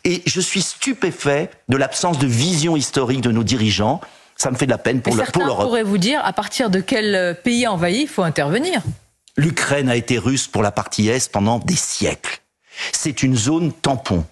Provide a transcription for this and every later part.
Et je suis stupéfait de l'absence de vision historique de nos dirigeants. Ça me fait de la peine pour l'Europe. Certains pourraient vous dire à partir de quel pays envahi il faut intervenir. L'Ukraine a été russe pour la partie Est pendant des siècles. C'est une zone tampon.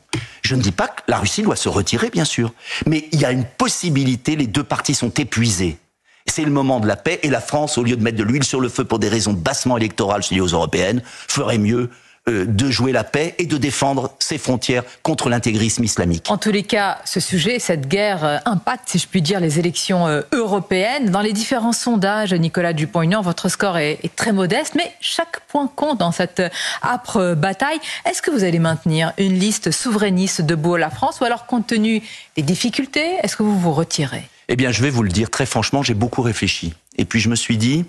Je ne dis pas que la Russie doit se retirer, bien sûr. Mais il y a une possibilité, les deux parties sont épuisées. C'est le moment de la paix et la France, au lieu de mettre de l'huile sur le feu pour des raisons bassement électorales liées aux européennes, ferait mieux de jouer la paix et de défendre ses frontières contre l'intégrisme islamique. En tous les cas, ce sujet, cette guerre impacte, si je puis dire, les élections européennes. Dans les différents sondages, Nicolas Dupont-Aignan, votre score est très modeste, mais chaque point compte dans cette âpre bataille. Est-ce que vous allez maintenir une liste souverainiste debout à la France, ou alors, compte tenu des difficultés, est-ce que vous vous retirez? Eh bien, je vais vous le dire très franchement, j'ai beaucoup réfléchi. Et puis je me suis dit,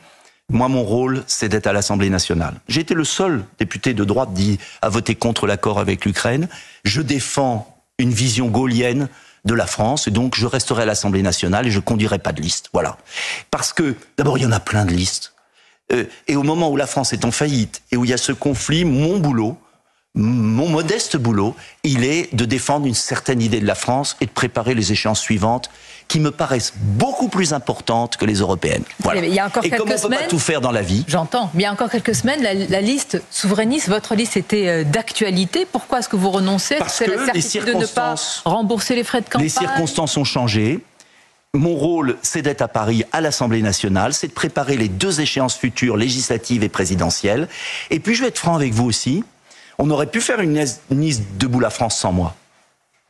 moi, mon rôle, c'est d'être à l'Assemblée nationale. J'ai été le seul député de droite à voter contre l'accord avec l'Ukraine. Je défends une vision gaullienne de la France, et donc je resterai à l'Assemblée nationale et je conduirai pas de liste. Voilà. Parce que, d'abord, il y en a plein de listes. Et au moment où la France est en faillite et où il y a ce conflit, mon boulot, mon modeste boulot, il est de défendre une certaine idée de la France et de préparer les échéances suivantes qui me paraissent beaucoup plus importantes que les européennes. Voilà. Il y a encore quelques comme on ne peut pas tout faire dans la vie. J'entends. Mais il y a encore quelques semaines, la liste souverainiste, votre liste était d'actualité. Pourquoi est-ce que vous renoncez? Parce que la certitude de ne pas rembourser les frais de campagne? Les circonstances ont changé. Mon rôle, c'est d'être à Paris, à l'Assemblée nationale, c'est de préparer les deux échéances futures, législatives et présidentielles. Et puis, je vais être franc avec vous aussi, on aurait pu faire une liste debout la France sans moi.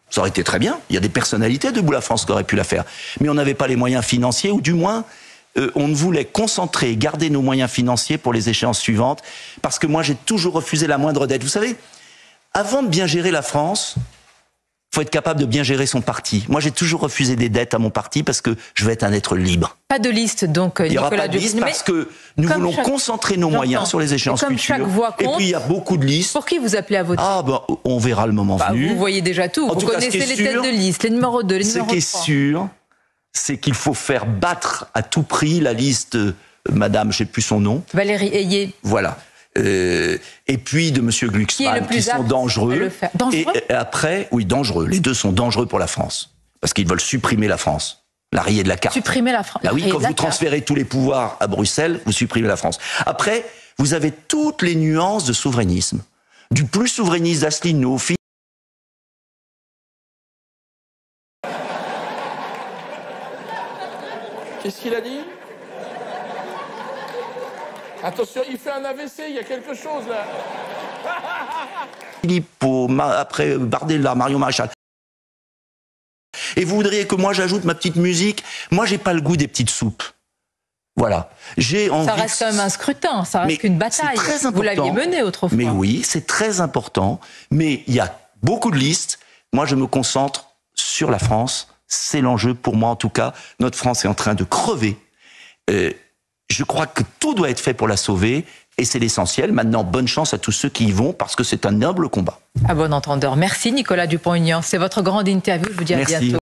Ça aurait été très bien. Il y a des personnalités debout la France qui auraient pu la faire. Mais on n'avait pas les moyens financiers, ou du moins, on ne voulait concentrer, garder nos moyens financiers pour les échéances suivantes, parce que moi, j'ai toujours refusé la moindre dette. Vous savez, avant de bien gérer la France, il faut être capable de bien gérer son parti. Moi, j'ai toujours refusé des dettes à mon parti parce que je veux être un être libre. Pas de liste, donc, Nicolas Dupont-Aignan. Il n'y aura pas de liste parce que nous voulons concentrer nos moyens sur les échéances futures. Chaque voix compte. Et puis, il y a beaucoup de listes. Pour qui vous appelez à voter? Ah, ben, on verra le moment venu. Vous voyez déjà tout. Vous connaissez les têtes de liste, les numéros 2, les numéros 3. Ce qui est sûr, c'est qu'il faut faire battre à tout prix la liste, madame, je ne sais plus son nom. Valérie Ayé. Voilà. Et puis de M. Glucksmann, qui sont dangereux. Dangereux. Et après, oui, dangereux. Les deux sont dangereux pour la France. Parce qu'ils veulent supprimer la France. La rayée de la carte. Supprimer la France. Bah oui, quand vous transférez tous les pouvoirs à Bruxelles, vous supprimez la France. Après, vous avez toutes les nuances de souverainisme. Du plus souverainiste d'Asselineau, Qu'est-ce qu'il a dit? Attention, il fait un AVC, il y a quelque chose là. Philippe, après Bardella, Marion Maréchal. Et vous voudriez que moi j'ajoute ma petite musique? Moi, j'ai pas le goût des petites soupes. Voilà. J'ai envie. Ça reste quand même un scrutin, ça reste une bataille. Très important. Vous l'aviez mené autrefois. Mais oui, c'est très important. Mais il y a beaucoup de listes. Moi, je me concentre sur la France. C'est l'enjeu pour moi, en tout cas. Notre France est en train de crever. Je crois que tout doit être fait pour la sauver, et c'est l'essentiel. Maintenant, bonne chance à tous ceux qui y vont, parce que c'est un noble combat. À bon entendeur. Merci Nicolas Dupont-Aignan. C'est votre grande interview. Je vous dis à bientôt.